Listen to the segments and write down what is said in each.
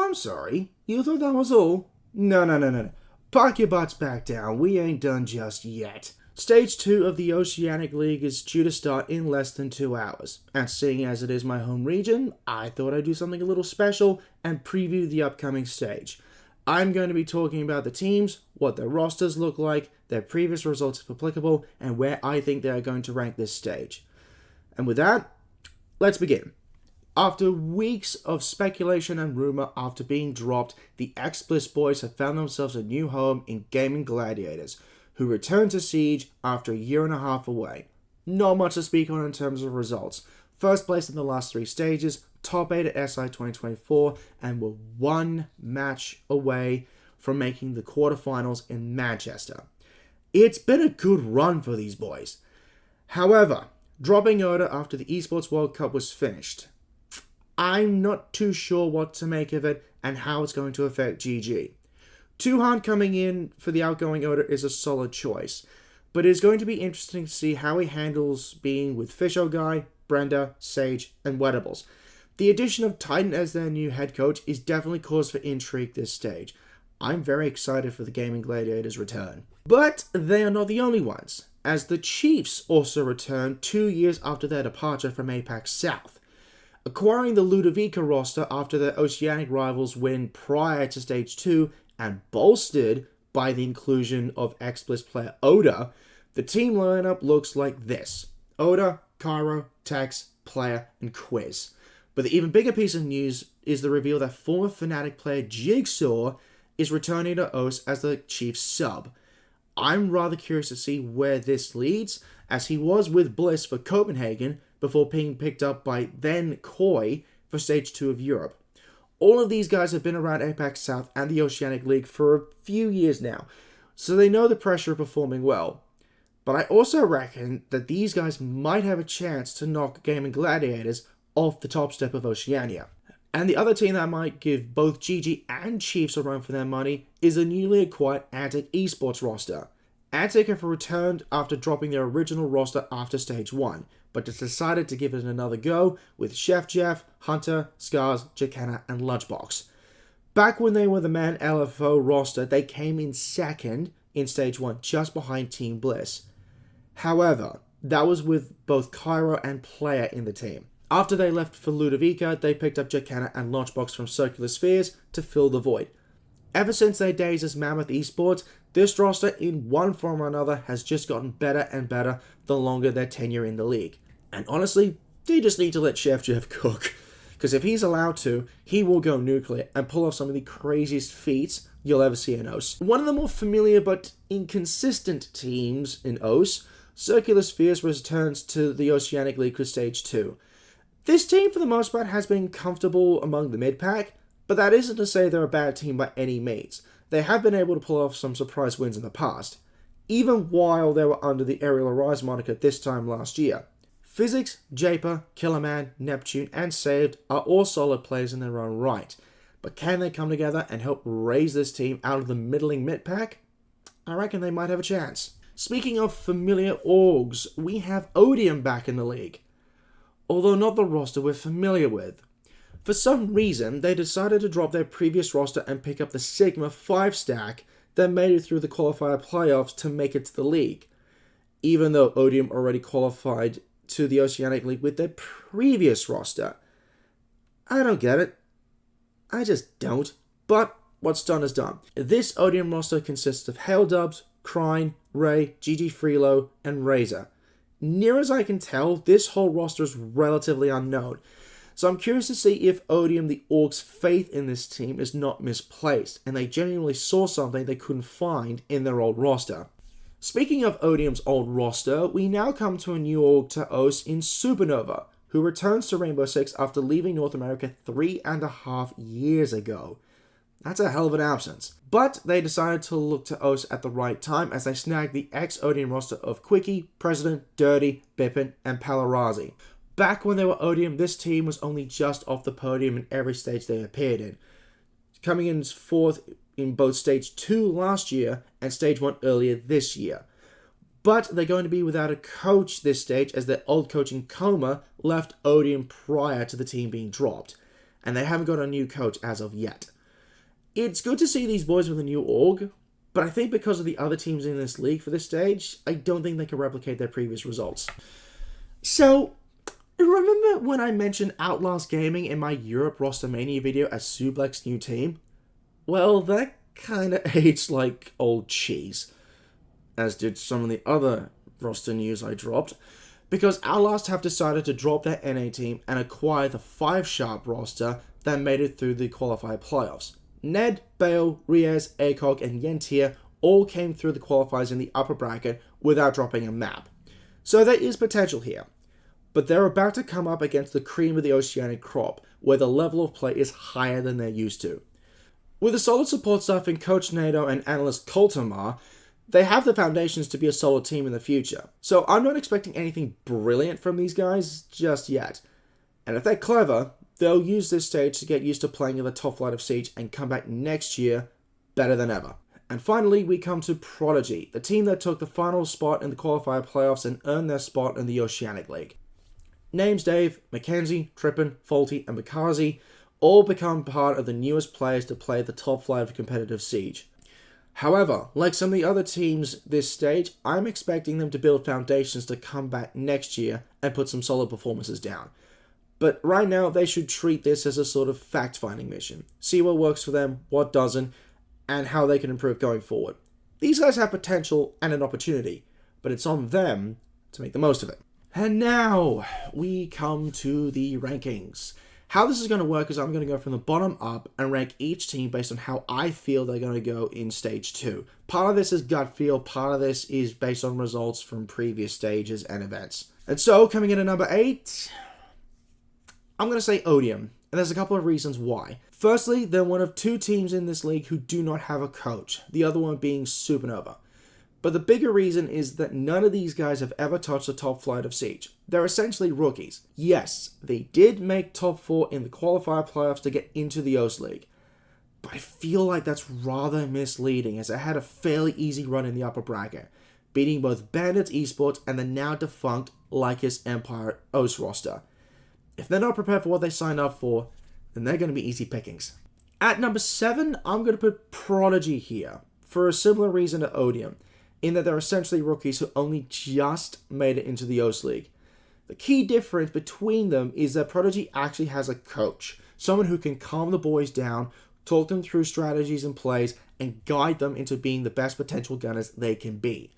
I'm sorry. You thought that was all? No. Park your butts back down. We ain't done just yet. Stage 2 of the Oceanic League is due to start in less than 2 hours. And seeing as it is my home region, I thought I'd do something a little special and preview the upcoming stage. I'm going to be talking about the teams, what their rosters look like, their previous results if applicable, and where I think they are going to rank this stage. And with that, let's begin. After weeks of speculation and rumor after being dropped, the Ex-Bliss boys have found themselves a new home in Gaimin Gladiators, who returned to Siege after a year and a half away. Not much to speak on in terms of results. First place in the last 3 stages, top 8 at SI 2024, and were 1 match away from making the quarterfinals in Manchester. It's been a good run for these boys. However, dropping Odah after the Esports World Cup was finished, I'm not too sure what to make of it and how it's going to affect GG. Tuhan coming in for the outgoing Odah is a solid choice, but it's going to be interesting to see how he handles being with Fisho Guy, Brenda, Sage, and Wettables. The addition of Titan as their new head coach is definitely cause for intrigue this stage. I'm very excited for the Gaimin Gladiators' return. But they are not the only ones, as the Chiefs also returned 2 years after their departure from APAC South. Acquiring the Ludovica roster after their Oceanic rivals win prior to Stage 2 and bolstered by the inclusion of Ex-Bliss player Odah, the team lineup looks like this: Odah, Cairo, Tex, Player, and Quiz. But the even bigger piece of news is the reveal that former Fnatic player Jigsaw is returning to OCE as the Chiefs sub. I'm rather curious to see where this leads, as he was with Bliss for Copenhagen before being picked up by then Koi for Stage 2 of Europe. All of these guys have been around APAC South and the Oceanic League for a few years now, so they know the pressure of performing well. But I also reckon that these guys might have a chance to knock Gaimin Gladiators off the top step of Oceania. And the other team that might give both GG and Chiefs a run for their money is the newly acquired Antic Esports roster. Antic have returned after dropping their original roster after Stage 1, but decided to give it another go with Chef Jeff, Hunter, Scars, Jacana, and Lunchbox. Back when they were the Man LFO roster, they came in second in Stage 1, just behind Team Bliss. However, that was with both Cairo and Player in the team. After they left for Ludovica, they picked up Jacana and Launchbox from Circular Spheres to fill the void. Ever since their days as Mammoth Esports, this roster in one form or another has just gotten better and better the longer their tenure in the league. And honestly, they just need to let Chef Jeff cook. Because if he's allowed to, he will go nuclear and pull off some of the craziest feats you'll ever see in OCE. One of the more familiar but inconsistent teams in OCE, Circular Spheres returns to the Oceanic League for Stage 2. This team, for the most part, has been comfortable among the mid-pack, but that isn't to say they're a bad team by any means. They have been able to pull off some surprise wins in the past, even while they were under the Aerial Arise moniker this time last year. Physics, Japer, Killerman, Neptune, and Saved are all solid players in their own right, but can they come together and help raise this team out of the middling mid-pack? I reckon they might have a chance. Speaking of familiar orgs, we have Odium back in the league, although not the roster we're familiar with. For some reason, they decided to drop their previous roster and pick up the Sigma 5-stack that made it through the qualifier playoffs to make it to the league, even though Odium already qualified to the Oceanic League with their previous roster. I don't get it. I just don't. But what's done is done. This Odium roster consists of Hail Dubs, Crine, Ray, GG Freelo, and Razor. Near as I can tell, this whole roster is relatively unknown. So I'm curious to see if Odium, the Orcs' faith in this team is not misplaced, and they genuinely saw something they couldn't find in their old roster. Speaking of Odium's old roster, we now come to a new org to OCE in Supanova, who returns to Rainbow Six after leaving North America 3.5 years ago. That's a hell of an absence. But they decided to look to OCE at the right time as they snagged the Ex-Odium roster of Quickie, President, Dirty, Bippin, and Palarazi. Back when they were Odium, this team was only just off the podium in every stage they appeared in, coming in fourth in both Stage 2 last year and Stage 1 earlier this year. But they're going to be without a coach this stage as their old coach in coma left Odium prior to the team being dropped, and they haven't got a new coach as of yet. It's good to see these boys with a new org, but I think because of the other teams in this league for this stage, I don't think they can replicate their previous results. So, remember when I mentioned Outlast Gaming in my Europe Roster Mania video as Sublex's new team? Well, that kinda aged like old cheese, as did some of the other roster news I dropped, because Outlast have decided to drop their NA team and acquire the 5-sharp roster that made it through the qualifier playoffs. Ned, Bale, Riaz, ACOG, and Yentir all came through the qualifiers in the upper bracket without dropping a map. So there is potential here. But they're about to come up against the cream of the Oceanic crop, where the level of play is higher than they're used to. With a solid support staff in Coach Nato and analyst Coltamar, they have the foundations to be a solid team in the future. So I'm not expecting anything brilliant from these guys just yet. And if they're clever, they'll use this stage to get used to playing in the top flight of Siege and come back next year better than ever. And finally, we come to Prodigy, the team that took the final spot in the qualifier playoffs and earned their spot in the Oceanic League. Names Dave, Mackenzie, Trippin, Faulty, and Mikazi all become part of the newest players to play the top flight of competitive Siege. However, like some of the other teams this stage, I'm expecting them to build foundations to come back next year and put some solid performances down. But right now, they should treat this as a sort of fact-finding mission. See what works for them, what doesn't, and how they can improve going forward. These guys have potential and an opportunity, but it's on them to make the most of it. And now, we come to the rankings. How this is going to work is I'm going to go from the bottom up and rank each team based on how I feel they're going to go in Stage 2. Part of this is gut feel, part of this is based on results from previous stages and events. And so, coming in at number 8... I'm going to say Odium, and there's a couple of reasons why. Firstly, they're one of 2 teams in this league who do not have a coach, the other one being Supanova. But the bigger reason is that none of these guys have ever touched the top flight of Siege. They're essentially rookies. Yes, they did make top 4 in the qualifier playoffs to get into the OCE League, but I feel like that's rather misleading as they had a fairly easy run in the upper bracket, beating both Bandits Esports and the now defunct Lycus Empire OCE Roster. If they're not prepared for what they signed up for, then they're going to be easy pickings. At number 7, I'm going to put Prodigy here, for a similar reason to Odium, in that they're essentially rookies who only just made it into the OCE League. The key difference between them is that Prodigy actually has a coach, someone who can calm the boys down, talk them through strategies and plays, and guide them into being the best potential gunners they can be.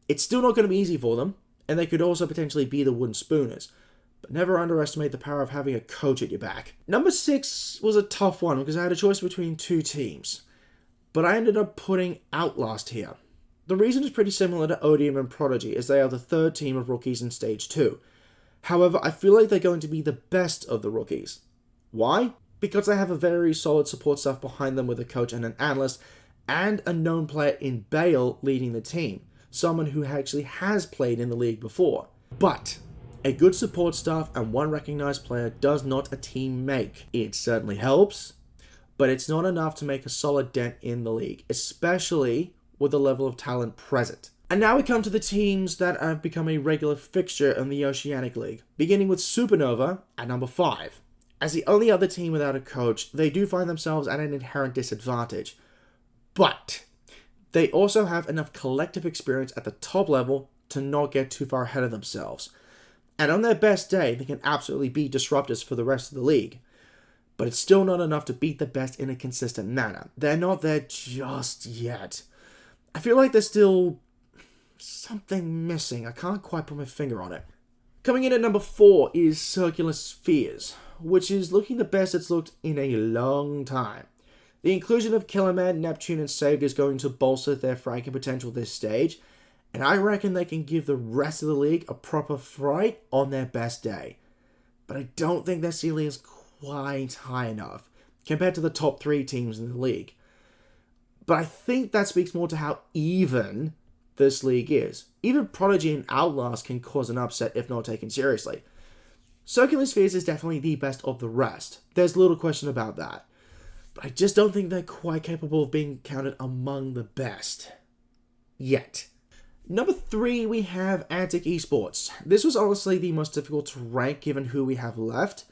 It's still not going to be easy for them, and they could also potentially be the wooden spooners. But never underestimate the power of having a coach at your back. Number 6 was a tough one because I had a choice between 2 teams. But I ended up putting Outlast here. The reason is pretty similar to Odium and Prodigy, as they are the 3rd team of rookies in Stage 2. However, I feel like they're going to be the best of the rookies. Why? Because they have a very solid support staff behind them with a coach and an analyst, and a known player in Bale leading the team. Someone who actually has played in the league before. But a good support staff and one recognized player does not a team make. It certainly helps, but it's not enough to make a solid dent in the league, especially with the level of talent present. And now we come to the teams that have become a regular fixture in the Oceanic League, beginning with Supanova at number 5. As the only other team without a coach, they do find themselves at an inherent disadvantage. But they also have enough collective experience at the top level to not get too far ahead of themselves. And on their best day, they can absolutely be disruptors for the rest of the league. But it's still not enough to beat the best in a consistent manner. They're not there just yet. I feel like there's still something missing. I can't quite put my finger on it. Coming in at number 4 is Circular Spheres, which is looking the best it's looked in a long time. The inclusion of Killerman, Neptune, and Saved is going to bolster their fragging potential this stage, and I reckon they can give the rest of the league a proper fright on their best day. But I don't think their ceiling is quite high enough compared to the top 3 teams in the league. But I think that speaks more to how even this league is. Even Prodigy and Outlast can cause an upset if not taken seriously. Circular Spheres is definitely the best of the rest. There's little question about that. But I just don't think they're quite capable of being counted among the best. Yet. Number 3, we have Antic Esports. This was honestly the most difficult to rank given who we have left,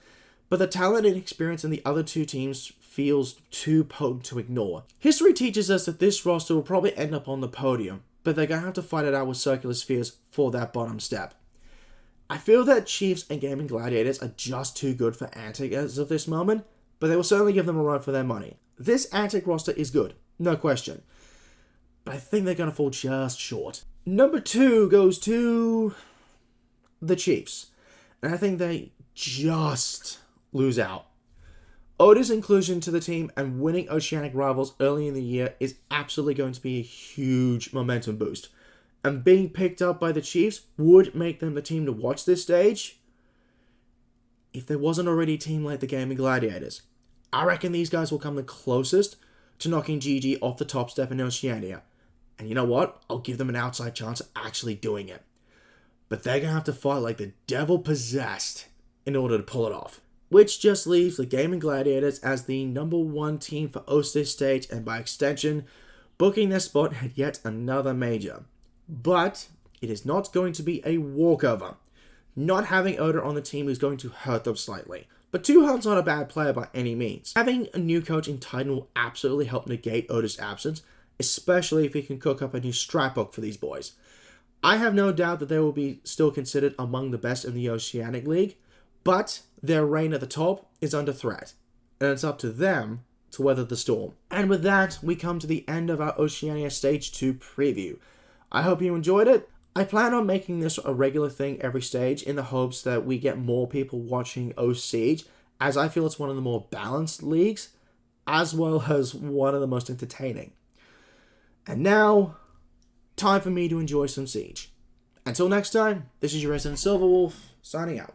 but the talent and experience in the other two teams feels too potent to ignore. History teaches us that this roster will probably end up on the podium, but they're going to have to fight it out with Circular Spheres for that bottom step. I feel that Chiefs and Gaimin Gladiators are just too good for Antic as of this moment, but they will certainly give them a run for their money. This Antic roster is good, no question, but I think they're going to fall just short. Number 2 goes to the Chiefs, and I think they just lose out. Odah's inclusion to the team and winning Oceanic Rivals early in the year is absolutely going to be a huge momentum boost. And being picked up by the Chiefs would make them the team to watch this stage if there wasn't already a team like the Gaimin Gladiators. I reckon these guys will come the closest to knocking GG off the top step in Oceania. And you know what? I'll give them an outside chance of actually doing it. But they're going to have to fight like the devil possessed in order to pull it off. Which just leaves the Gaimin Gladiators as the number 1 team for OCE this stage, and by extension, booking their spot at yet another major. But it is not going to be a walkover. Not having Odah on the team is going to hurt them slightly. But Tuhun's not a bad player by any means. Having a new coach in Titan will absolutely help negate Odah's absence, especially if he can cook up a new strat book for these boys. I have no doubt that they will be still considered among the best in the Oceanic League, but their reign at the top is under threat, and it's up to them to weather the storm. And with that, we come to the end of our Oceania Stage 2 preview. I hope you enjoyed it. I plan on making this a regular thing every stage in the hopes that we get more people watching OCE, as I feel it's one of the more balanced leagues, as well as one of the most entertaining. And now, time for me to enjoy some Siege. Until next time, this is your resident Silverwolf, signing out.